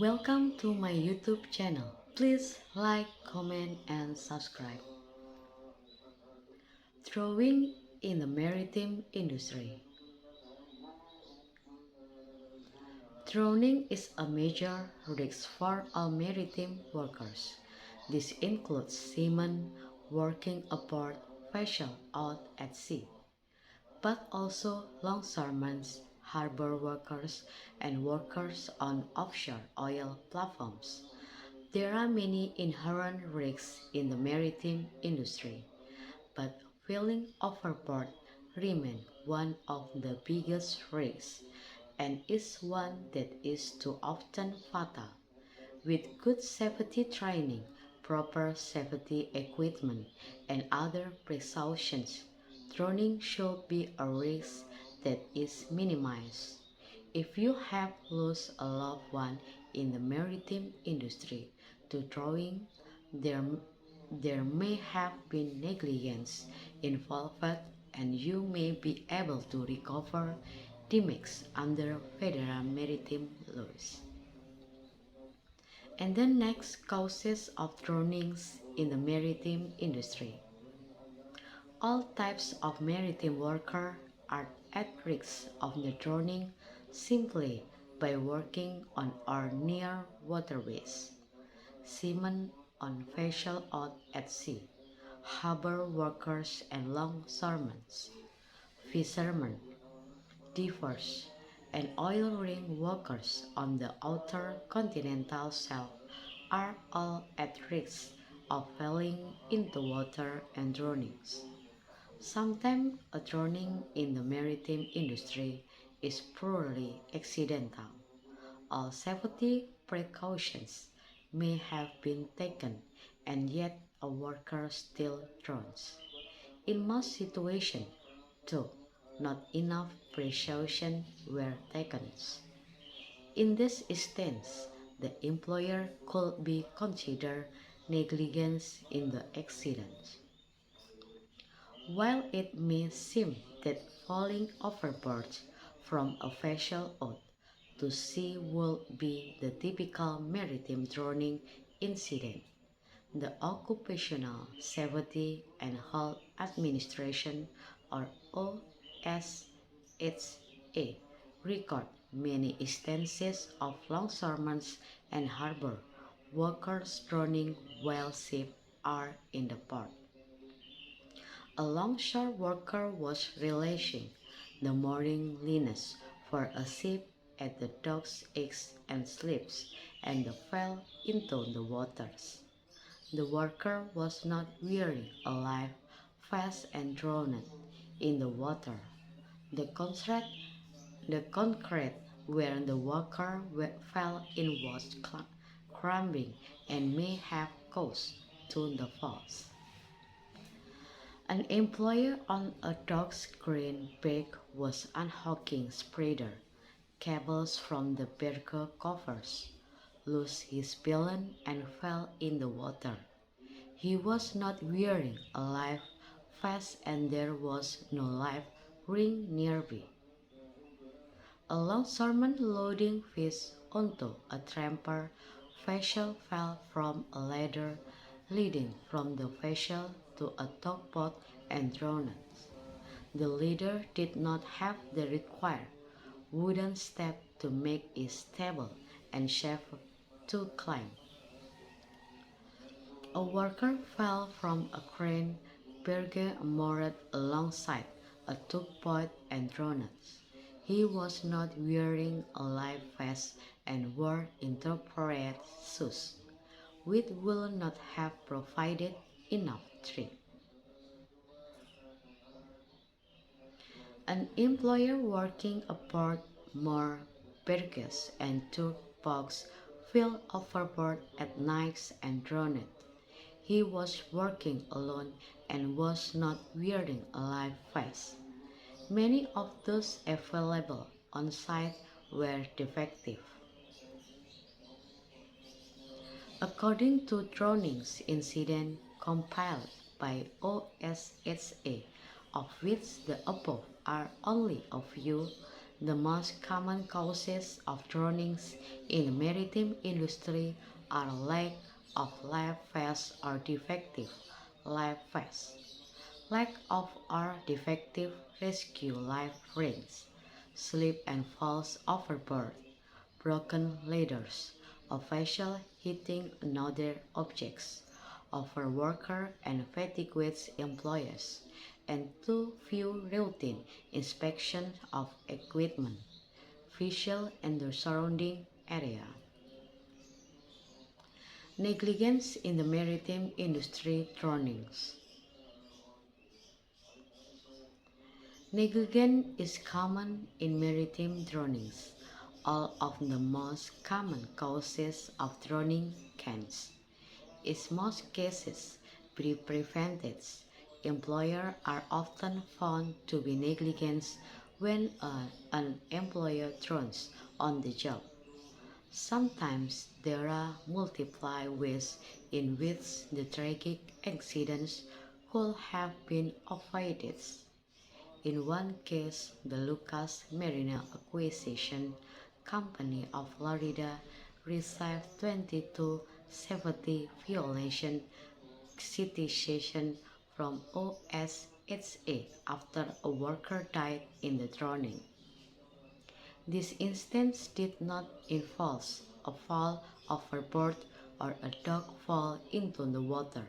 Welcome to my YouTube channel. Please like, comment, and subscribe. Drawing in the maritime industry. Drowning is a major risk for all maritime workers. This includes seamen working aboard vessels out at sea, but also longshoremen, harbor workers, and workers on offshore oil platforms. There are many inherent risks in the maritime industry, but falling overboard remains one of the biggest risks and is one that is too often fatal. With good safety training, proper safety equipment, and other precautions, drowning should be a risk that is minimized. If you have lost a loved one in the maritime industry to drowning, there, there may have been negligence involved and you may be able to recover damages under federal maritime laws. And the next causes of drownings in the maritime industry. All types of maritime workers are at risk of the drowning simply by working on or near waterways. Seamen on vessels out at sea, harbor workers and longshoremen, fishermen, divers, and oil rig workers on the outer continental shelf are all at risk of falling into water and drownings. Sometimes a drowning in the maritime industry is purely accidental. All safety precautions may have been taken and yet a worker still drowns. In most situations, though, not enough precautions were taken. In this instance, the employer could be considered negligence in the accident. While it may seem that falling overboard from a vessel out to sea would be the typical maritime drowning incident, the Occupational Safety and Health Administration or OSHA record many instances of longshoremen and harbor workers drowning while ships are in the port. A longshore worker was relashing the mooring lines for a ship at the dock's edge and slips and fell into the waters. The worker was not wearing a life vest and drowned in the water. The concrete, the concrete where the worker fell in was crumbling and may have caused to the falls. An employer on a dock's crane deck was unhooking spreader cables from the barge covers, lost his balance and fell in the water. He was not wearing a life vest and there was no life ring nearby. A longshoreman loading fish onto a tramper vessel fell from a ladder leading from the vessel to a tugboat and drowned. The leader did not have the required wooden step to make it stable and safe to climb. A worker fell from a crane barge moored alongside a tugboat and drowned. He was not wearing a life vest and wore inappropriate shoes, which would not have provided enough treat. An employer working aboard more barges and tugboats fell overboard at night and drowned. He was working alone and was not wearing a life vest. Many of those available on site were defective. According to drownings incident compiled by OSHA, of which the above are only a few, The most common causes of drownings in the maritime industry are lack of life vests or defective life vests, lack of or defective rescue life rings, slip and falls overboard, broken ladders, a vessel hitting another objects, overworker and fatigued employees, and too few routine inspections of equipment, vessel and the surrounding area. Negligence in the maritime industry drownings. Negligence is common in maritime drownings. All of the most common causes of drowning can, in most cases, be prevented. Employers are often found to be negligent when an employer drowns on the job. Sometimes there are multiple ways in which the tragic accidents could have been avoided. In one case, the Lucas Marina Acquisition Company of Florida received 22 safety violation citations from OSHA after a worker died in the drowning. This instance did not involve a fall overboard or a dog fall into the water.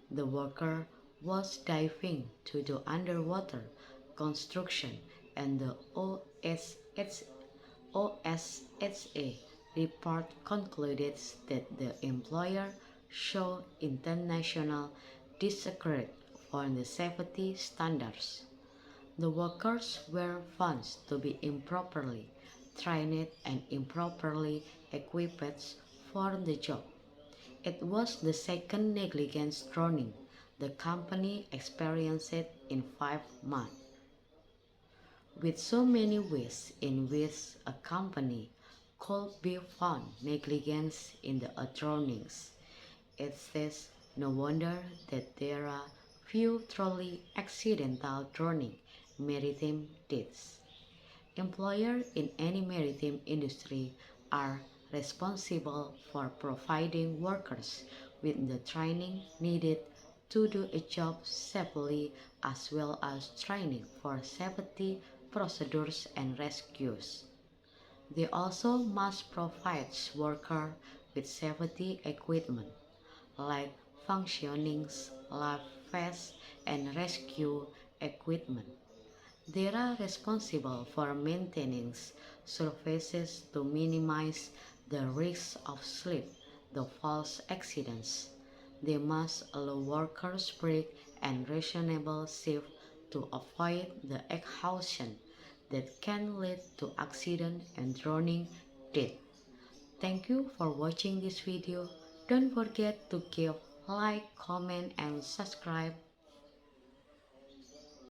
The worker was diving to do underwater construction and the OSHA report concluded that the employer showed international disregard for the safety standards. The workers were found to be improperly trained and improperly equipped for the job. It was the second negligence drowning the company experienced in 5 months. With so many ways in which a company could be found negligent in the drownings, it is no wonder that there are few truly accidental drowning maritime deaths. Employers in any maritime industry are responsible for providing workers with the training needed to do a job safely as well as training for safety procedures and rescues. They also must provide workers with safety equipment like functioning life vests and rescue equipment. They are responsible for maintaining surfaces to minimize the risk of slip, the falls accidents. They must allow workers break and reasonable shift to avoid the exhaustion that can lead to accident and drowning death. Thank you for watching this video. Don't forget to give like, comment, and subscribe